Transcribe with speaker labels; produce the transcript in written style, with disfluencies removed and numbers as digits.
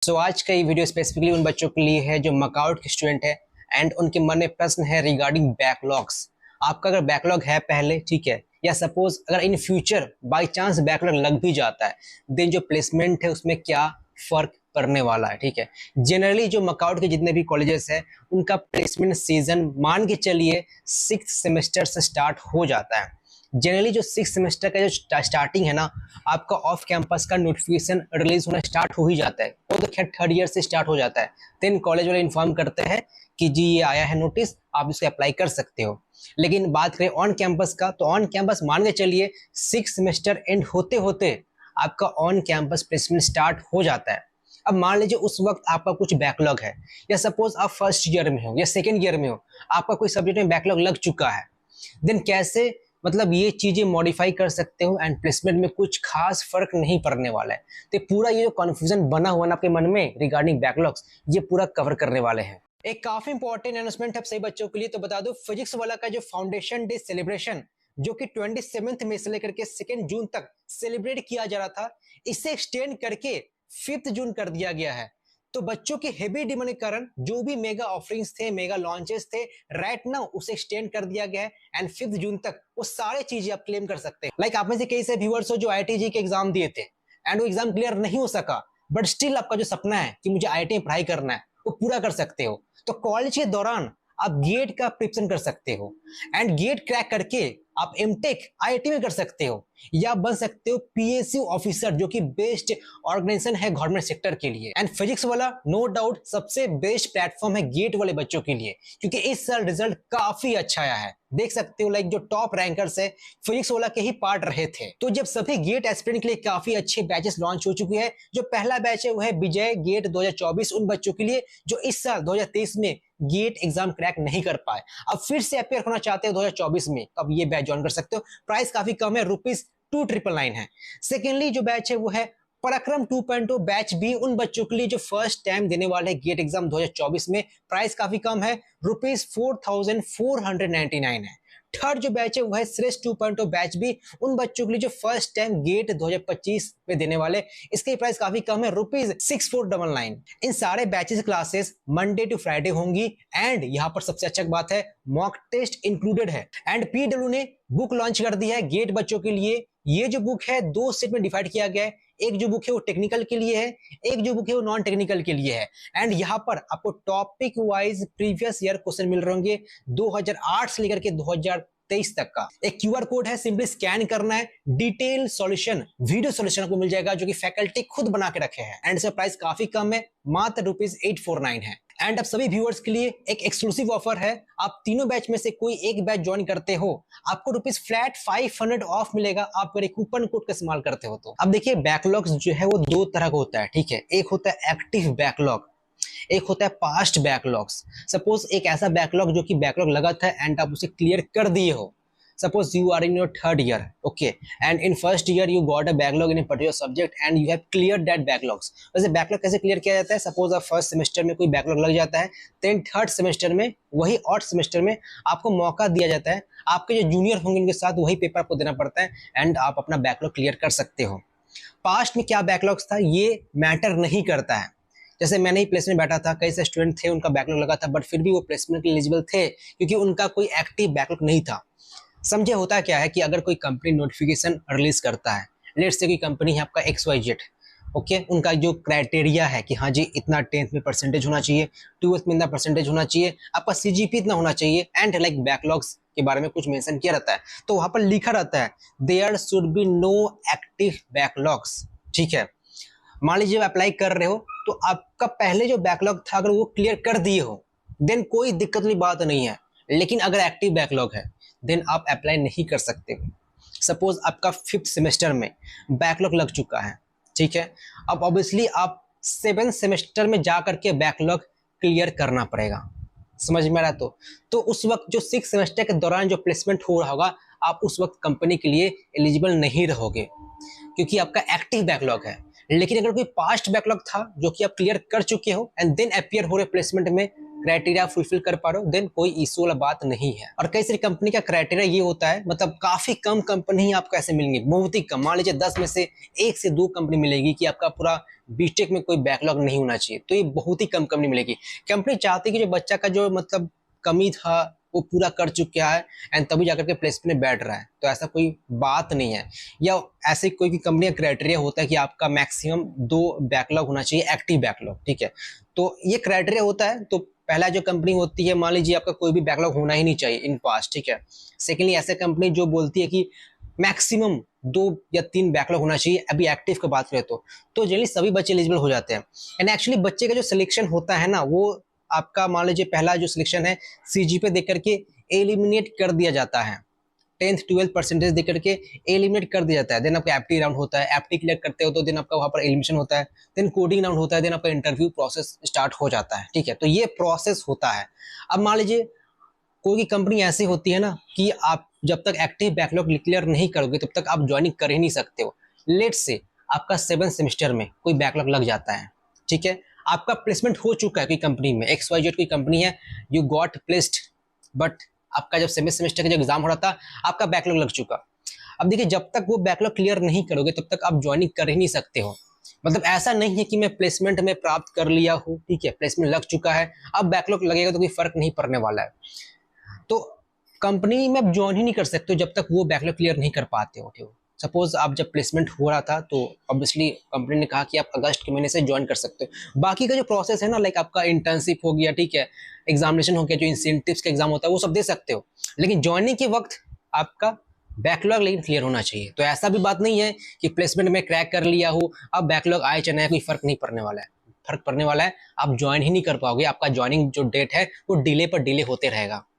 Speaker 1: आज का ये वीडियो स्पेसिफिकली उन बच्चों के लिए है जो मकआउट के स्टूडेंट है एंड उनके मन में प्रश्न है रिगार्डिंग बैकलॉग्स। आपका अगर बैकलॉग है पहले, ठीक है, या सपोज अगर in future by chance backlog लग भी जाता है, देन जो प्लेसमेंट है उसमें क्या फर्क पड़ने वाला है। ठीक है, जनरली जो मकआउट के जितने भी कॉलेजेस है उनका प्लेसमेंट सीजन मान के चलिए 6th सेमेस्टर से स्टार्ट हो जाता है। जनरली जो 6th सेमेस्टर का जो स्टार्टिंग है ना, आपका ऑफ कैंपस का नोटिफिकेशन रिलीज होना स्टार्ट हो ही जाता है। वो तो खैर 3rd ईयर से स्टार्ट हो जाता है। देन कॉलेज वाले इन्फॉर्म करते हैं कि जी ये आया है नोटिस, आप इसको अप्लाई कर सकते हो। लेकिन बात करें ऑन कैंपस का, तो ऑन कैंपस मान के चलिए 6th सेमेस्टर एंड होते होते आपका ऑन कैंपस प्लेसमेंट स्टार्ट हो जाता है। अब मान लीजिए उस वक्त आपका कुछ बैकलॉग है, या सपोज आप फर्स्ट ईयर में हो या सेकेंड ईयर में हो, आपका कोई सब्जेक्ट में बैकलॉग लग चुका है, देन कैसे मतलब ये चीजें मॉडिफाई कर सकते हो एंड प्लेसमेंट में कुछ खास फर्क नहीं पड़ने वाला है। तो पूरा ये जो कंफ्यूजन बना हुआ ना आपके मन में रिगार्डिंग बैकलॉग्स, ये पूरा कवर करने वाले हैं। एक काफी इंपॉर्टेंट अनाउंसमेंट है सही बच्चों के लिए, तो बता दो फिजिक्स वाला का जो फाउंडेशन डे सेलिब्रेशन जो कि 27 मई से लेकर के 2 जून तक सेलिब्रेट किया जा रहा था, इसे एक्सटेंड करके 5 जून कर दिया गया है। तो बच्चों की हेवी डिमांड के कारण जो भी मेगा ऑफरिंग्स थे, मेगा लॉन्चेस थे, राइट नाउ उसे एक्सटेंड कर दिया गया है एंड 5 जून तक वो सारे चीजें आप क्लेम कर सकते हैं। लाइक आप में से कई से व्यूअर्स हो जो आईआईटी के एग्जाम दिए थे एंड वो एग्जाम क्लियर नहीं हो सका, बट स्टिल आपका जो सपना है कि मुझे आईआईटी में पढ़ाई करना है, वो पूरा कर सकते हो। तो कॉलेज के दौरान आप गेट का प्रिपरेशन कर सकते हो एंड गेट क्रैक करके आप एमटेक आईआईटी में कर सकते हो, या बन सकते हो पीएसयू ऑफिसर, जो कि बेस्ट ऑर्गेनाइजेशन है गवर्नमेंट सेक्टर के लिए। एंड फिजिक्स वाला नो डाउट सबसे बेस्ट प्लेटफॉर्म है गेट वाले बच्चों के लिए, क्योंकि इस साल रिजल्ट काफी अच्छा आया है। देख सकते हो लाइक जो टॉप रैंकर्स है फिजिक्स वाला के ही पार्ट रहे थे। तो जब सभी गेट एस्पिरेंट के लिए काफी अच्छे बैचेस लॉन्च हो चुके हैं, जो पहला बैच है वो है विजय गेट 2024 उन बच्चों के लिए जो इस साल 2023 में गेट एग्जाम क्रैक नहीं कर पाए, अब फिर से अपेयर होना चाहते हो 2024 में, अब ये बैच ज्वाइन कर सकते हो। प्राइस काफी कम है, ₹2999 है। सेकेंडली जो बैच है वो है पराक्रम 2.0 बैच भी उन बच्चों के लिए जो फर्स्ट टाइम देने वाले गेट एग्जाम 2024 में। प्राइस काफी कम है, ₹4499 है। थर्ड जो बैच है वो है श्रेष्ठ 2.0 बैच भी उन बच्चों के लिए जो फर्स्ट टाइम गेट 2025 में देने वाले, इसकी प्राइस काफी कम है, ₹6499। इन सारे batches classes Monday to Friday होंगी एंड यहाँ पर सबसे अच्छा बात है मॉक टेस्ट इंक्लूडेड है। एंड पीडब्ल्यू ने बुक लॉन्च कर दी है गेट बच्चों के लिए। ये जो बुक है 2 सेट में डिवाइड किया गया है, एक जो बुक है वो टेक्निकल के लिए है, एक जो बुक है वो नॉन टेक्निकल के लिए है। एंड यहाँ पर आपको topic wise previous year question मिल रहे होंगे 2008 से लेकर के 2023 तक का। एक क्यूआर कोड है, सिंपली स्कैन करना है, डिटेल सॉल्यूशन वीडियो सॉल्यूशन आपको मिल जाएगा जो कि फैकल्टी खुद बना के रखे हैं। एंड इसका प्राइस काफी कम है, मात्र ₹849 है। एंड अब सभी व्यूअर्स के लिए एक एक्सक्लूसिव ऑफर है, आप तीनों बैच में से कोई एक बैच ज्वाइन करते हो, आपको फ्लैट ₹500 ऑफ मिलेगा, आप अगर कूपन कोड का इस्तेमाल करते हो तो। अब देखिए बैकलॉग्स जो है वो 2 तरह का होता है, ठीक है। एक होता है एक्टिव बैकलॉग, एक होता है पास्ट बैकलॉग्स। सपोज एक ऐसा बैकलॉग जो कि बैकलॉग लगा था एंड आप उसे क्लियर कर दिए हो। Suppose you are in your 3rd year, okay, and in 1st year you got a backlog in a particular subject and you have cleared that backlogs। वैसे बैकलॉग कैसे क्लियर किया जाता है? सपोज आप फर्स्ट सेमेस्टर में कोई backlog लग जाता है, देन 3rd सेमेस्टर में वही ऑड सेमेस्टर में आपको मौका दिया जाता है, आपके जो जूनियर होंगे उनके साथ वही पेपर आपको देना पड़ता है एंड आप अपना बैकलॉग क्लियर कर सकते हो। पास्ट में क्या बैकलॉग्स था ये मैटर नहीं करता है। जैसे मैंने ही प्लेसमेंट बैठा था, कई से स्टूडेंट थे उनका बैकलॉग लगा था बट फिर भी वो प्लेसमेंट एलिजिबल थे क्योंकि उनका कोई एक्टिव बैकलॉग नहीं था। समझे होता क्या है कि अगर कोई कंपनी नोटिफिकेशन रिलीज करता है, लेट्स से कोई कंपनी है आपका XYZ, ओके, उनका जो क्राइटेरिया है कि हाँ जी इतना 10th में परसेंटेज होना चाहिए, 12th में इतना परसेंटेज होना चाहिए, आपका CGP इतना होना चाहिए एंड लाइक बैकलॉग्स के बारे में कुछ मेंशन किया रहता है, तो वहां पर लिखा रहता है there should be no active backlogs. ठीक है, मान लीजिए आप अप्लाई कर रहे हो तो आपका पहले जो बैकलॉग था अगर वो क्लियर कर दिए हो देन कोई दिक्कत वाली बात नहीं है, लेकिन अगर एक्टिव बैकलॉग है देन आप अप्लाई नहीं कर सकते हो। सपोज आपका 5th सेमेस्टर में बैकलॉग लग चुका है, ठीक है, अब ऑब्वियसली आप 7th सेमेस्टर में जा करके बैकलॉग क्लियर करना पड़ेगा। समझ में आ रहा? तो उस वक्त जो 6th सेमेस्टर के दौरान जो प्लेसमेंट हो रहा होगा, आप उस वक्त कंपनी के लिए एलिजिबल नहीं रहोगे क्योंकि आपका एक्टिव बैकलॉग है। लेकिन अगर कोई पास्ट बैकलॉग था जो कि आप क्लियर कर चुके हो एंड देन अपियर हो रहे प्लेसमेंट में, क्राइटेरिया फुलफिल कर पा रहे हो, देन कोई इशू वाला बात नहीं है। और कई सारी कंपनी का क्राइटेरिया ये होता है, मतलब काफी कम कंपनी ही आपको ऐसे मिलेंगे, बहुत ही कम, मान लीजिए 10 में से 1 से 2 कंपनी मिलेगी कि आपका पूरा बीटेक में कोई बैकलॉग नहीं होना चाहिए। तो ये बहुत ही कम कंपनी मिलेगी। कंपनी चाहती है कि जो बच्चा का जो मतलब कमी था वो पूरा कर चुका है एंड तभी जाकर के प्लेसमेंट में बैठ रहा है। तो ऐसा कोई बात नहीं है, या ऐसे कोई कंपनी का क्राइटेरिया होता है कि आपका मैक्सिमम 2 बैकलॉग होना चाहिए, एक्टिव बैकलॉग, ठीक है। तो ये क्राइटेरिया होता है। तो पहला जो कंपनी होती है, मान लीजिए आपका कोई भी बैकलॉग होना ही नहीं चाहिए इन पास्ट, ठीक है। सेकेंडली ऐसे कंपनी जो बोलती है कि मैक्सिमम 2 या 3 बैकलॉग होना चाहिए, अभी एक्टिव की बात करें तो जनरली सभी बच्चे एलिजिबल हो जाते हैं। एंड एक्चुअली बच्चे का जो सिलेक्शन होता है ना, वो आपका मान लीजिए पहला जो सिलेक्शन है सीजीपीए देख करके एलिमिनेट कर दिया जाता है, 10th 12th परसेंटेज देख करके एलिमिनेट कर दिया जाता है। देन आपका एप्टी राउंड होता है, एप्टी क्लियर करते हो तो देन आपका वहां पर एलिमिनेशन होता है, देन कोडिंग राउंड होता है, देन आपका इंटरव्यू प्रोसेस स्टार्ट हो जाता है, ठीक है। तो ये प्रोसेस होता है। अब मान लीजिए कोई कंपनी ऐसी होती है ना कि आप जब तक एक्टिव बैकलॉग क्लियर नहीं करोगे तब तक आप ज्वाइनिंग कर ही नहीं सकते हो। लेट से आपका 7th सेमेस्टर में कोई बैकलॉग लग जाता है, ठीक है, आपका प्लेसमेंट हो चुका है कोई कंपनी में, XYZ कोई कंपनी है, यू गॉट प्लेस्ड, बट आपका जब 7th सेमेस्टर का जो एग्जाम हो रहा था आपका बैकलॉग लग चुका। अब देखिए जब तक वो बैकलॉग क्लियर नहीं करोगे तब तक आप ज्वाइनिंग कर ही नहीं सकते हो। मतलब ऐसा नहीं है कि मैं प्लेसमेंट में प्राप्त कर लिया हूँ, ठीक है, प्लेसमेंट लग चुका है, अब बैकलॉग लगेगा तो कोई फर्क नहीं पड़ने वाला है। तो कंपनी में आप ज्वाइन ही नहीं कर सकते जब तक वो बैकलॉग क्लियर नहीं कर पाते हो, ठीक है। सपोज आप जब प्लेसमेंट हो रहा था तो ऑब्वियसली कंपनी ने कहा कि आप अगस्त के महीने से ज्वाइन कर सकते हो। बाकी का जो प्रोसेस है ना, लाइक आपका इंटर्नशिप हो गया, ठीक है, एग्जामिनेशन हो गया, जो इंसेंटिव्स का एग्जाम होता है वो सब दे सकते हो, लेकिन ज्वाइनिंग के वक्त आपका बैकलॉग लेकिन क्लियर होना चाहिए। तो ऐसा भी बात नहीं है कि प्लेसमेंट में क्रैक कर लिया हो, अब बैकलॉग आए चले कोई फर्क नहीं पड़ने वाला है। फर्क पड़ने वाला है, आप ज्वाइन ही नहीं कर पाओगे, आपका ज्वाइनिंग जो डेट है वो डिले पर डिले होते रहेगा।